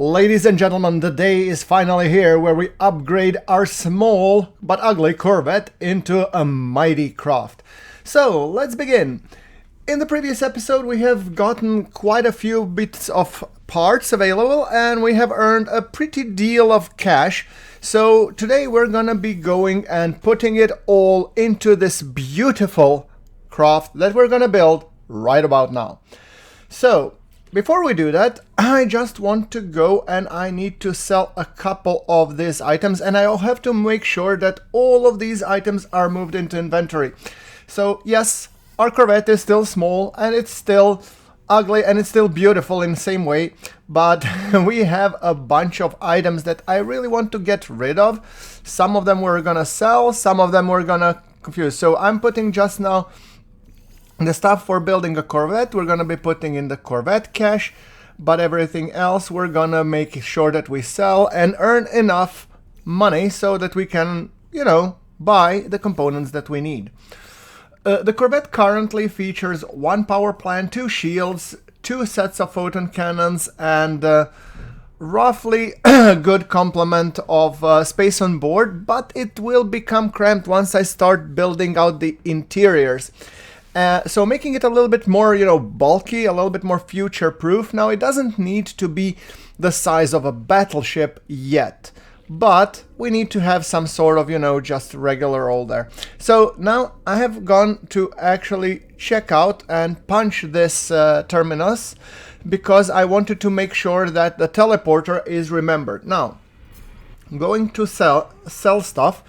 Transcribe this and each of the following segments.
Ladies and gentlemen, the day is finally here where we upgrade our small but ugly Corvette into a mighty craft. So, let's begin. In the previous episode we have gotten quite a few bits of parts available and we have earned a pretty deal of cash. So today we're gonna be going and putting it all into this beautiful craft that we're gonna build right about now. So, before we do that, I just want to go and I need to sell a couple of these items, and I'll have to make sure that all of these items are moved into inventory. So yes, our Corvette is still small and it's still ugly and it's still beautiful in the same way, but we have a bunch of items that I really want to get rid of. Some of them we're gonna sell, some of them we're gonna confuse. So I'm putting just now the stuff for building a Corvette, we're gonna be putting in the Corvette cache, but everything else we're gonna make sure that we sell and earn enough money so that we can, buy the components that we need. The Corvette currently features one power plant, 2 shields, 2 sets of photon cannons, and roughly a good complement of space on board, but it will become cramped once I start building out the interiors. So making it a little bit more, bulky, a little bit more future-proof. Now, it doesn't need to be the size of a battleship yet, but we need to have some sort of, just regular old there. So now I have gone to actually check out and punch this terminus because I wanted to make sure that the teleporter is remembered. Now, I'm going to sell stuff.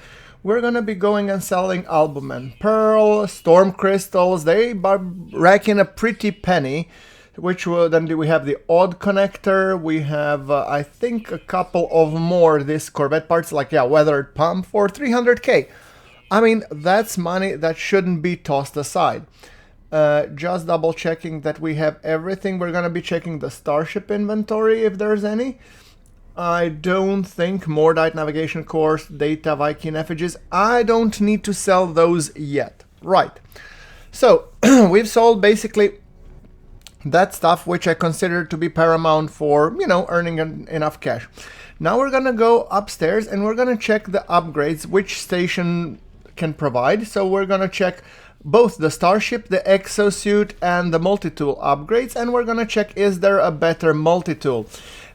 We're gonna be going and selling albumen, pearl, storm crystals. They rack in a pretty penny, which will then we have the odd connector. We have I think a couple of more this Corvette parts, like weathered pump for 300k. I mean, that's money that shouldn't be tossed aside. Just double checking that we have everything. We're gonna be checking the Starship inventory if there's any. I don't think Mordite navigation course, data, Viking effigies. I don't need to sell those yet. Right. So we've sold basically that stuff which I consider to be paramount for, earning enough cash. Now we're gonna go upstairs and we're gonna check the upgrades which station can provide. So we're gonna check both the Starship, the exosuit, and the multi-tool upgrades, and we're gonna check is there a better multi-tool.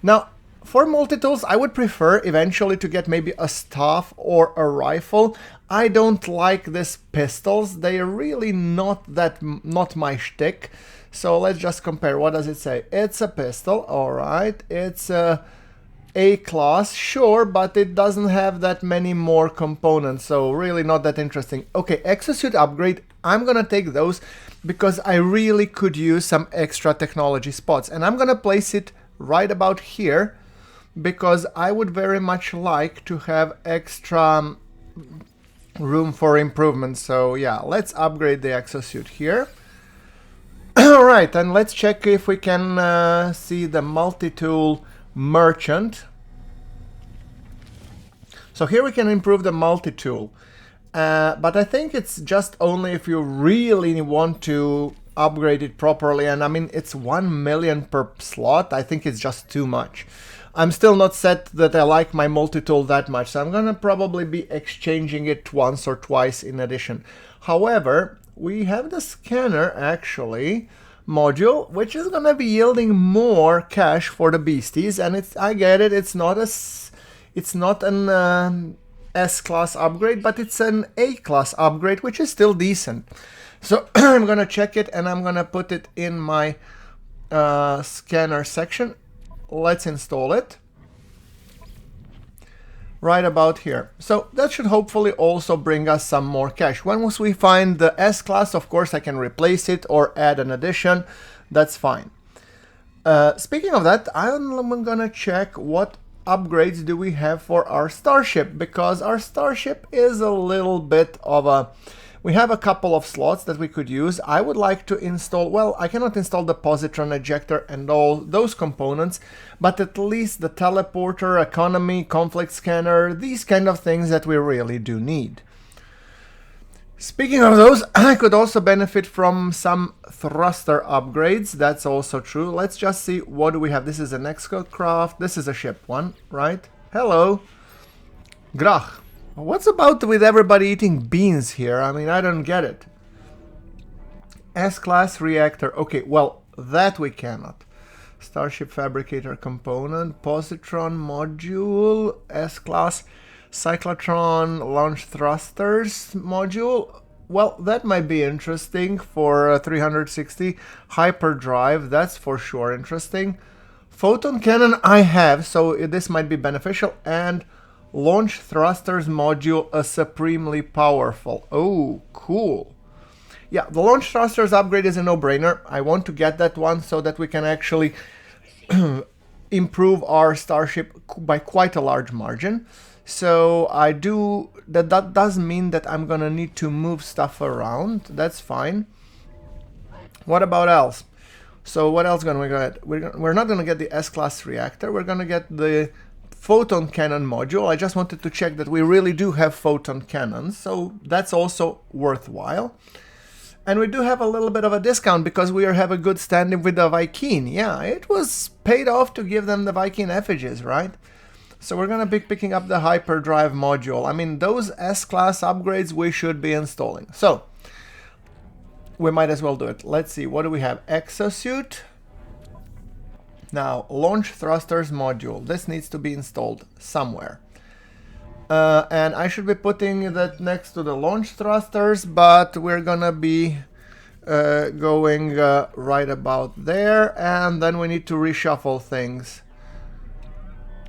Now, for multi-tools, I would prefer eventually to get maybe a staff or a rifle. I don't like these pistols. They are really not my shtick. So let's just compare. What does it say? It's a pistol, alright. It's a class, sure, but it doesn't have that many more components, so really not that interesting. Okay, exosuit upgrade, I'm gonna take those because I really could use some extra technology spots. And I'm gonna place it right about here, because I would very much like to have extra room for improvement. So yeah, let's upgrade the exosuit here. Alright, and let's check if we can see the multi-tool merchant. So here we can improve the multi-tool. But I think it's just only if you really want to upgrade it properly, and I mean it's 1 million per slot. I think it's just too much. I'm still not set that I like my multi-tool that much, so I'm gonna probably be exchanging it once or twice in addition. However, we have the scanner actually module, which is gonna be yielding more cash for the beasties, and I get it, it's not an S-class upgrade, but it's an A-class upgrade, which is still decent. So I'm gonna check it and I'm gonna put it in my scanner section. Let's install it right about here. So that should hopefully also bring us some more cash. Once we find the S-class, of course I can replace it or add an addition. That's fine. Speaking of that, I'm gonna check what upgrades do we have for our Starship, because our Starship is a little bit of a... We have a couple of slots that we could use. I would like to install, well, I cannot install the positron ejector and all those components, but at least the teleporter, economy, conflict scanner, these kind of things that we really do need. Speaking of those, I could also benefit from some thruster upgrades. That's also true. Let's just see, what do we have? This is an Excocraft. This is a ship one, right? Hello. Grach. What's about with everybody eating beans here? I mean, I don't get it. S-Class reactor. Okay, well, that we cannot. Starship Fabricator component. Positron module. S-Class. Cyclotron launch thrusters module. Well, that might be interesting for 360. Hyperdrive, that's for sure interesting. Photon cannon I have, so this might be beneficial. And launch thrusters module, a supremely powerful. Oh, cool. Yeah, the launch thrusters upgrade is a no-brainer. I want to get that one so that we can actually improve our Starship by quite a large margin. So I do, that does mean that I'm gonna need to move stuff around. That's fine. What about else? So what else gonna we get? We're not gonna get the S-Class reactor. We're gonna get the photon cannon module. I just wanted to check that we really do have photon cannons, so that's also worthwhile. And we do have a little bit of a discount because we have a good standing with the Viking. Yeah, it was paid off to give them the Viking effigies, right? So we're gonna be picking up the hyperdrive module. I mean, those S-Class upgrades we should be installing. So we might as well do it. Let's see, what do we have? Exosuit. Now, launch thrusters module. This needs to be installed somewhere. And I should be putting that next to the launch thrusters, but we're gonna be going right about there, and then we need to reshuffle things.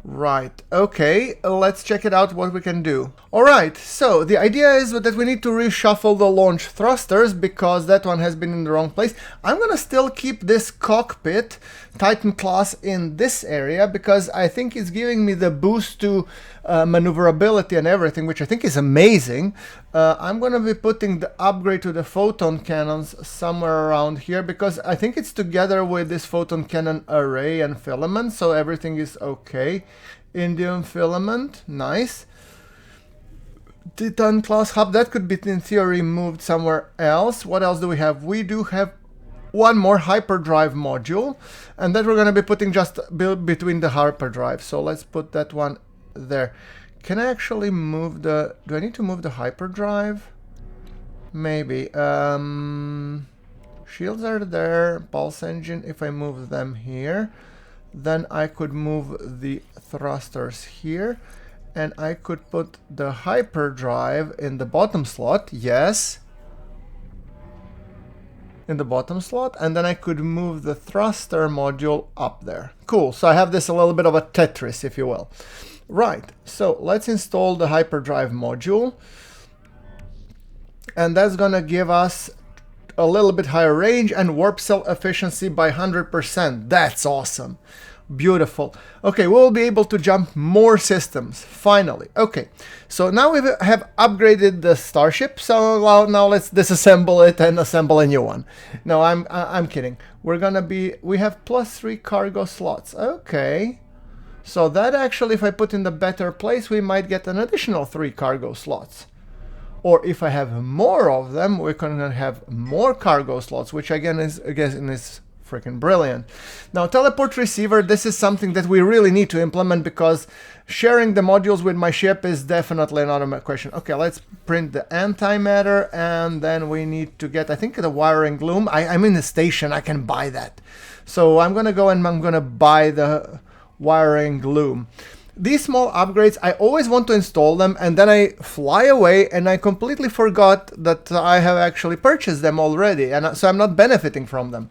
Right, okay, let's check it out what we can do. Alright, so the idea is that we need to reshuffle the launch thrusters because that one has been in the wrong place. I'm gonna still keep this cockpit Titan class in this area because I think it's giving me the boost to maneuverability and everything, which I think is amazing. I'm gonna be putting the upgrade to the photon cannons somewhere around here because I think it's together with this photon cannon array and filament, so everything is okay. Indium filament, nice. Titan class hub, that could be in theory moved somewhere else. What else do we have? We do have one more hyperdrive module, and that we're going to be putting just between the hyperdrive. So let's put that one there. Can I actually move the... Do I need to move the hyperdrive? Maybe. Shields are there. Pulse engine, if I move them here, then I could move the thrusters here. And I could put the hyperdrive in the bottom slot. Yes. In the bottom slot, and then I could move the thruster module up there. Cool, so I have this a little bit of a Tetris, if you will. Right, so let's install the hyperdrive module, and that's gonna give us a little bit higher range and warp cell efficiency by 100%. That's awesome. Beautiful. Okay, we'll be able to jump more systems, finally. Okay, so now we have upgraded the Starship, so well, now let's disassemble it and assemble a new one. No, I'm kidding. We have +3 cargo slots. Okay, so that actually, if I put in the better place, we might get an additional 3 cargo slots. Or if I have more of them, we're gonna have more cargo slots, which again is freaking brilliant. Now, teleport receiver, this is something that we really need to implement because sharing the modules with my ship is definitely not a question. Okay, let's print the antimatter, and then we need to get, I think, the wiring loom. I'm in the station, I can buy that. So I'm gonna go and I'm gonna buy the wiring loom. These small upgrades, I always want to install them, and then I fly away and I completely forgot that I have actually purchased them already, and so I'm not benefiting from them.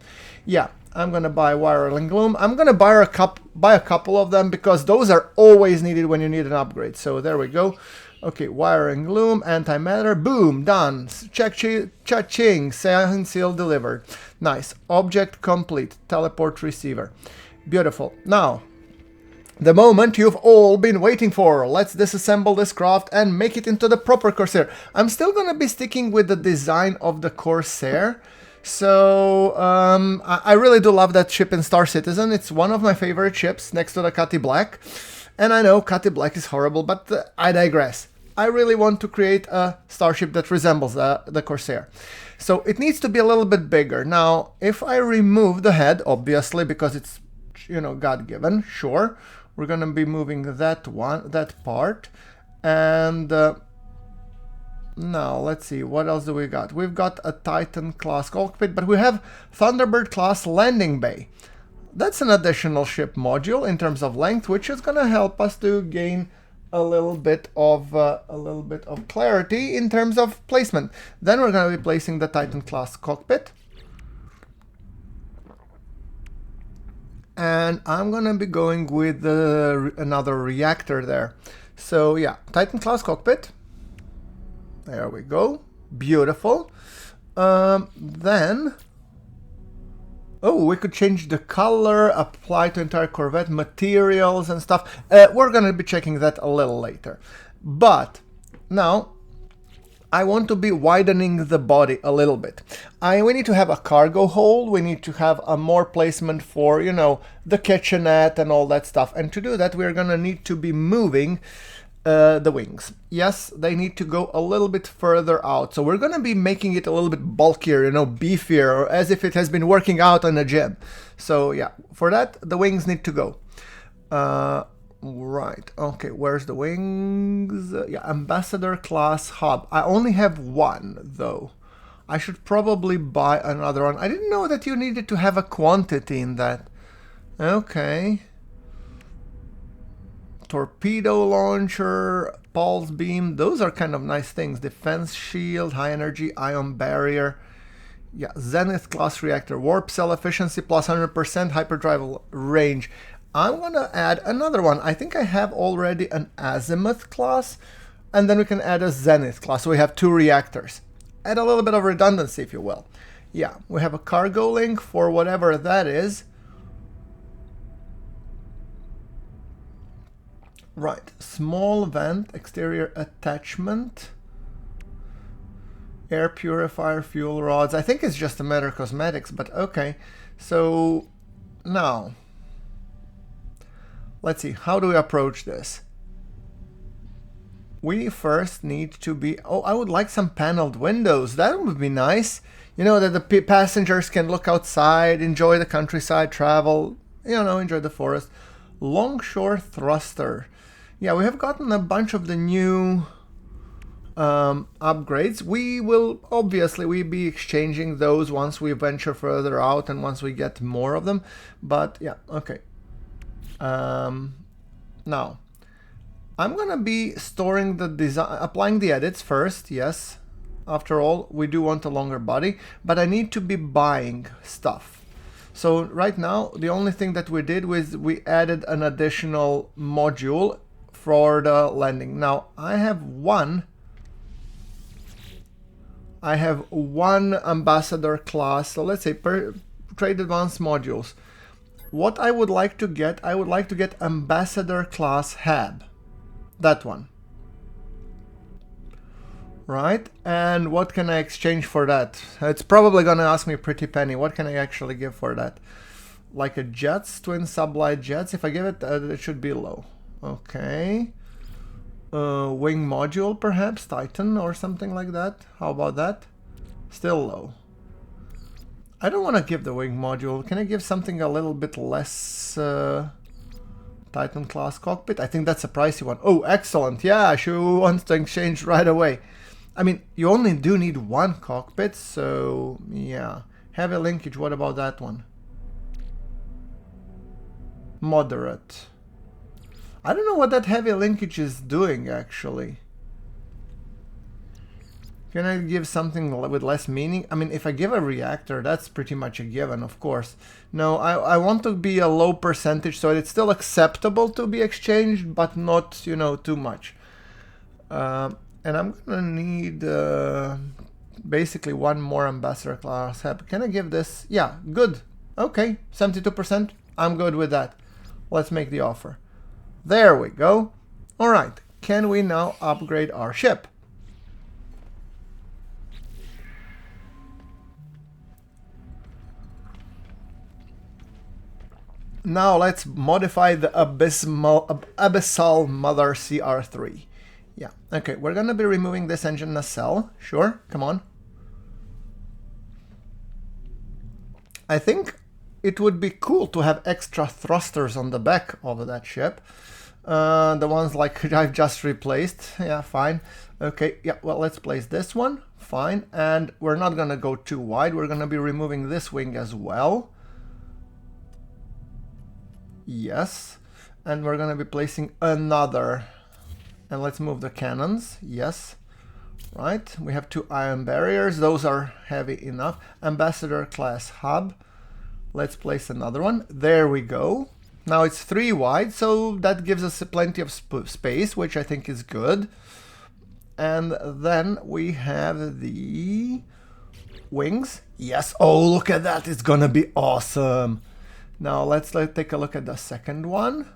Yeah, I'm gonna buy wiring loom. I'm gonna buy a couple of them because those are always needed when you need an upgrade. So there we go. Okay, wiring loom, antimatter, boom, done. Cha-ching, signed, seal, delivered. Nice. Object complete. Teleport receiver. Beautiful. Now, the moment you've all been waiting for. Let's disassemble this craft and make it into the proper Corsair. I'm still gonna be sticking with the design of the Corsair. So, I really do love that ship in Star Citizen. It's one of my favorite ships next to the Cutty Black. And I know Cutty Black is horrible, but I digress. I really want to create a starship that resembles the Corsair. So it needs to be a little bit bigger. Now, if I remove the head, obviously, because it's, you know, God-given, sure, we're going to be moving that part. And now, let's see, what else do we got? We've got a Titan-class cockpit, but we have Thunderbird-class landing bay. That's an additional ship module in terms of length, which is going to help us to gain a little bit of clarity in terms of placement. Then we're going to be placing the Titan-class cockpit. And I'm going to be going with another reactor there. So yeah, Titan-class cockpit. There we go. Beautiful. Then... oh, we could change the color, apply to entire Corvette, materials and stuff. We're going to be checking that a little later. But now I want to be widening the body a little bit. We need to have a cargo hold. We need to have a more placement for, you know, the kitchenette and all that stuff. And to do that, we're going to need to be moving the wings. Yes, they need to go a little bit further out. So we're going to be making it a little bit bulkier, you know, beefier, or as if it has been working out in a gym. So yeah, for that, the wings need to go. Right. Okay, where's the wings? Yeah, Ambassador class hub. I only have one, though. I should probably buy another one. I didn't know that you needed to have a quantity in that. Okay. Torpedo launcher, pulse beam, those are kind of nice things. Defense shield, high energy, ion barrier. Yeah, Zenith class reactor, warp cell efficiency plus 100% hyperdrive range. I'm gonna add another one. I think I have already an Azimuth class, and then we can add a Zenith class. So we have 2 reactors. Add a little bit of redundancy, if you will. Yeah, we have a cargo link for whatever that is. Right, small vent, exterior attachment, air purifier, fuel rods. I think it's just a matter of cosmetics, but okay. So now, let's see, how do we approach this? We first need to be, oh, I would like some paneled windows. That would be nice. You know, that the passengers can look outside, enjoy the countryside, travel, you know, enjoy the forest. Longshore thruster. Yeah, we have gotten a bunch of the new upgrades. We will obviously be exchanging those once we venture further out and once we get more of them. But yeah, okay. Now, I'm gonna be storing the design, applying the edits first. Yes, after all, we do want a longer body, but I need to be buying stuff. So right now, the only thing that we did was we added an additional module for the landing. Now I have one ambassador class, so let's say trade advanced modules. What I would like to get, I would like to get ambassador class hab, that one, right? And what can I exchange for that? It's probably gonna ask me a pretty penny. What can I actually give for that? Like a jets, twin sublight jets. If I give it, it should be low. Okay. Wing module, perhaps Titan or something like that. How about that? Still low. I don't want to give the wing module. Can I give something a little bit less Titan class cockpit? I think that's a pricey one. Oh, excellent. Yeah, she wants to exchange right away. I mean, you only do need one cockpit, so yeah. Heavy linkage, what about that one? Moderate. I don't know what that heavy linkage is doing, actually. Can I give something with less meaning? I mean, if I give a reactor, that's pretty much a given, of course. No, I want to be a low percentage, so it's still acceptable to be exchanged, but not, you know, too much. And I'm gonna need basically one more ambassador class hab. Can I give this? Yeah, good. Okay, 72%. I'm good with that. Let's make the offer. There we go. All right, can we now upgrade our ship? Now let's modify the Abyssal Mother CR3. Yeah, okay, we're gonna be removing this engine nacelle. Sure, come on. I think it would be cool to have extra thrusters on the back of that ship. The ones like I've just replaced. Yeah, fine. Okay, yeah, well, let's place this one. Fine. And we're not gonna go too wide. We're gonna be removing this wing as well. Yes. And we're gonna be placing another. And let's move the cannons. Yes. Right. We have 2 iron barriers. Those are heavy enough. Ambassador class hub. Let's place another one. There we go. Now it's 3 wide, so that gives us plenty of space, which I think is good. And then we have the wings. Yes. Oh, look at that. It's gonna be awesome. Now let's take a look at the second one.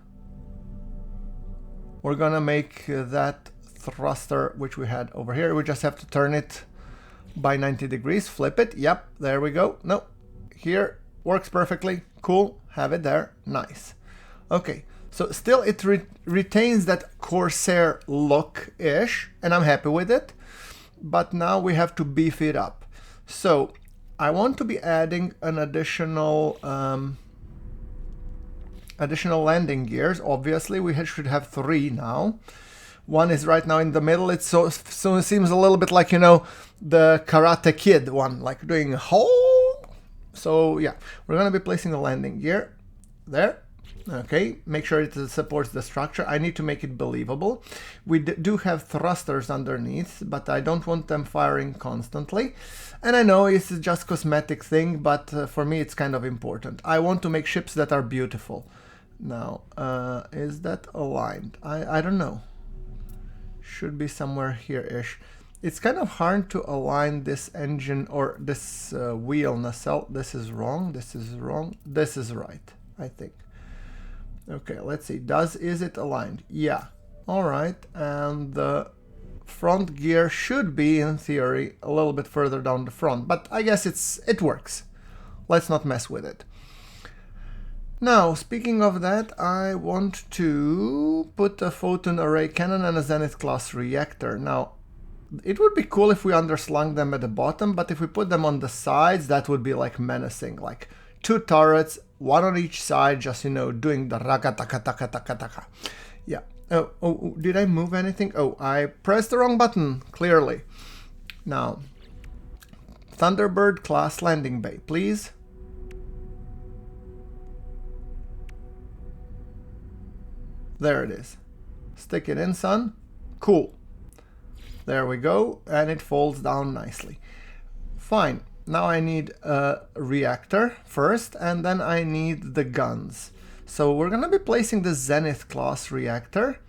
We're gonna make that thruster, which we had over here. We just have to turn it by 90 degrees, flip it. Yep, there we go. No, here works perfectly. Cool, have it there. Nice. Okay, so still it retains that Corsair look-ish, and I'm happy with it. But now we have to beef it up. So I want to be adding an additional landing gears. Obviously, we should have 3 now. One is right now in the middle. It so it seems a little bit like, you know, the Karate Kid one, like doing a hole. So yeah, we're gonna be placing a landing gear there. Okay, make sure it supports the structure. I need to make it believable. We do have thrusters underneath, but I don't want them firing constantly. And I know it's just cosmetic thing, but for me it's kind of important. I want to make ships that are beautiful. Now, is that aligned? I don't know. Should be somewhere here-ish. It's kind of hard to align this engine or this wheel nacelle. This is wrong, this is wrong, this is right, I think. Okay, let's see. Is it aligned? Yeah. All right. And the front gear should be, in theory, a little bit further down the front, but I guess it works. Let's not mess with it. Now, speaking of that, I want to put a photon array cannon and a Zenith class reactor. Now, it would be cool if we underslung them at the bottom, but if we put them on the sides, that would be like menacing, like 2 turrets, 1 on each side, just, you know, doing the raka-taka-taka-taka-taka. Yeah. Oh, did I move anything? Oh, I pressed the wrong button, clearly. Now, Thunderbird class landing bay, please. There it is. Stick it in, son. Cool. There we go, and it folds down nicely. Fine. Now I need a reactor first, and then I need the guns. So we're gonna be placing the Zenith class reactor,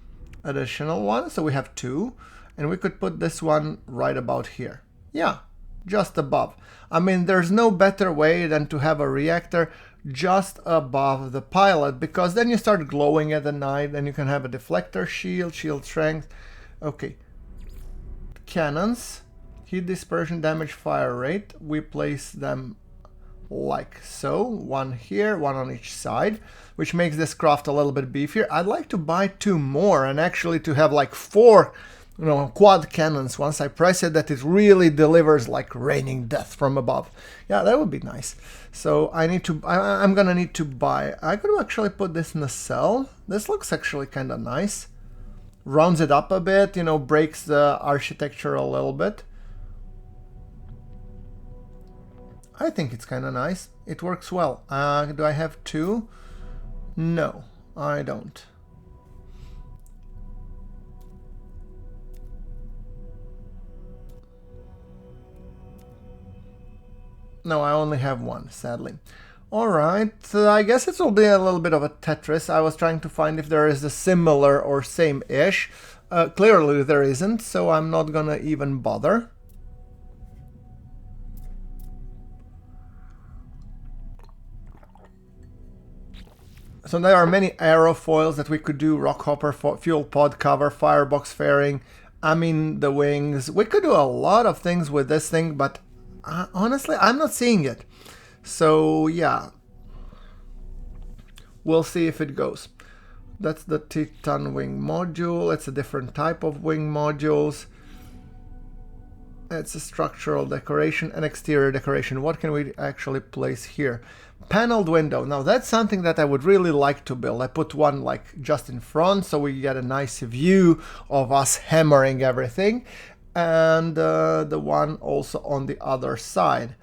additional one, so we have 2, and we could put this one right about here. Yeah, just above. I mean, there's no better way than to have a reactor just above the pilot, because then you start glowing at the night, and you can have a deflector, shield strength. Okay, cannons. Heat dispersion, damage, fire rate. We place them like so. 1 here, 1 on each side, which makes this craft a little bit beefier. I'd like to buy 2 more and actually to have like 4, you know, quad cannons. Once I press it, that it really delivers like raining death from above. Yeah, that would be nice. So I'm gonna need to buy. I could actually put this nacelle. This looks actually kind of nice. Rounds it up a bit, you know, breaks the architecture a little bit. I think it's kind of nice. It works well. Do I have 2? No, I don't. No, I only have 1, sadly. Alright, I guess it will be a little bit of a Tetris. I was trying to find if there is a similar or same-ish. Clearly there isn't, so I'm not gonna even bother. So there are many aerofoils that we could do: rockhopper, fuel pod cover, firebox fairing, I mean the wings. We could do a lot of things with this thing, but honestly, I'm not seeing it. So yeah, we'll see if it goes. that's the Titan wing module. It's a different type of wing modules. It's a structural decoration and exterior decoration. What can we actually place here? Paneled window. Now that's something that I would really like to build. I put one like just in front so we get a nice view of us hammering everything, and the one also on the other side.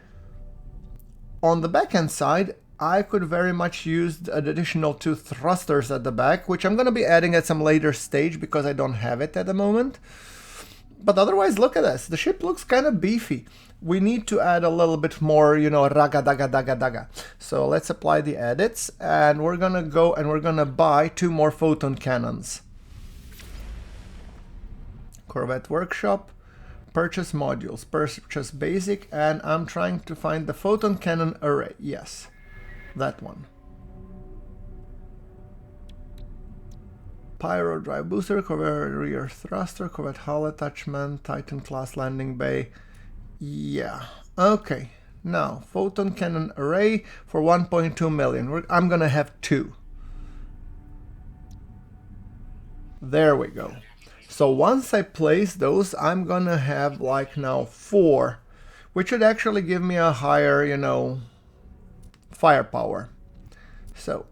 On the backhand side, I could very much use an additional 2 thrusters at the back, which I'm going to be adding at some later stage because I don't have it at the moment. But otherwise, look at this. The ship looks kind of beefy. We need to add a little bit more, you know, raga daga daga daga. So let's apply the edits, and we're gonna go and we're gonna buy 2 more photon cannons. Corvette Workshop, purchase modules, purchase basic, and I'm trying to find the photon cannon array. Yes, that one. Pyro drive booster, Corvette rear thruster, Corvette hull attachment, Titan class landing bay. Yeah, okay. Now, photon cannon array for 1.2 million. I'm gonna have 2. There we go. So once I place those, I'm gonna have like now 4, which would actually give me a higher, you know, firepower. So,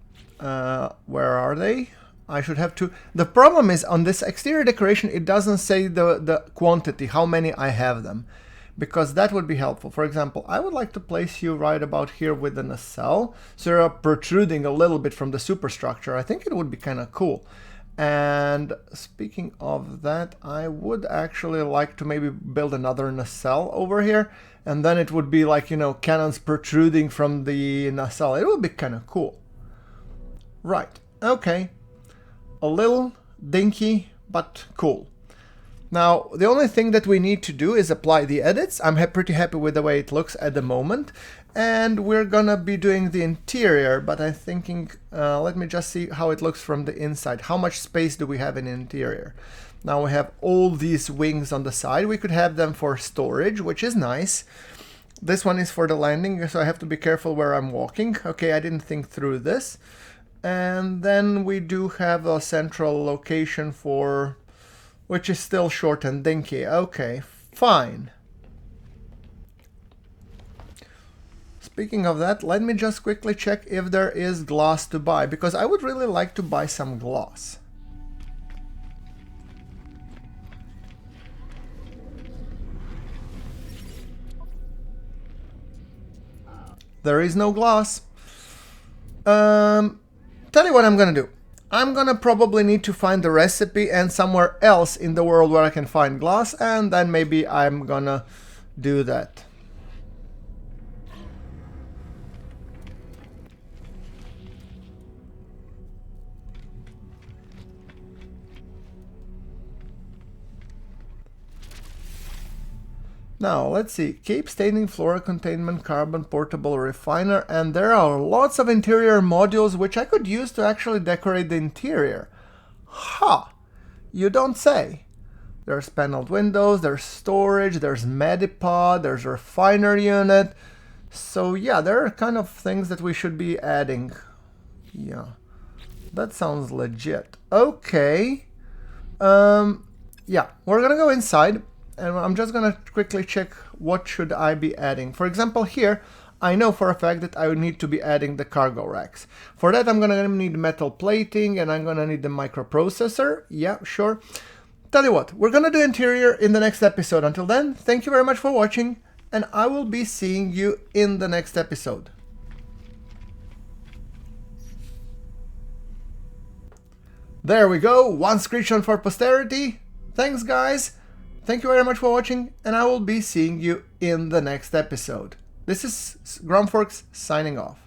where are they? I should have 2. The problem is on this exterior decoration, it doesn't say the quantity, how many I have them, because that would be helpful. For example, I would like to place you right about here with a nacelle, so you're protruding a little bit from the superstructure. I think it would be kind of cool. And speaking of that, I would actually like to maybe build another nacelle over here, and then it would be like, you know, cannons protruding from the nacelle. It would be kind of cool. Right, okay. A little dinky, but cool. Now, the only thing that we need to do is apply the edits. I'm pretty happy with the way it looks at the moment. And we're gonna be doing the interior, but I'm thinking, let me just see how it looks from the inside. How much space do we have in the interior? Now we have all these wings on the side. We could have them for storage, which is nice. This one is for the landing, so I have to be careful where I'm walking. Okay, I didn't think through this. And then we do have a central location for, which is still short and dinky. Okay, fine. Speaking of that, let me just quickly check if there is glass to buy, because I would really like to buy some glass. There is no glass. Tell you what I'm gonna do. I'm gonna probably need to find the recipe and somewhere else in the world where I can find glass, and then maybe I'm gonna do that. Now, let's see. Cape staining, flora containment, carbon portable refiner, and there are lots of interior modules which I could use to actually decorate the interior. Ha! You don't say. There's paneled windows, there's storage, there's Medipod, there's refiner unit. So yeah, there are kind of things that we should be adding. Yeah, that sounds legit. Okay. Yeah, we're gonna go inside. And I'm just gonna quickly check what should I be adding. For example, here, I know for a fact that I would need to be adding the cargo racks. For that, I'm gonna need metal plating, and I'm gonna need the microprocessor. Yeah, sure. Tell you what, we're gonna do interior in the next episode. Until then, thank you very much for watching, and I will be seeing you in the next episode. There we go, one screenshot for posterity. Thanks, guys. Thank you very much for watching, and I will be seeing you in the next episode. This is GrunfWorks signing off.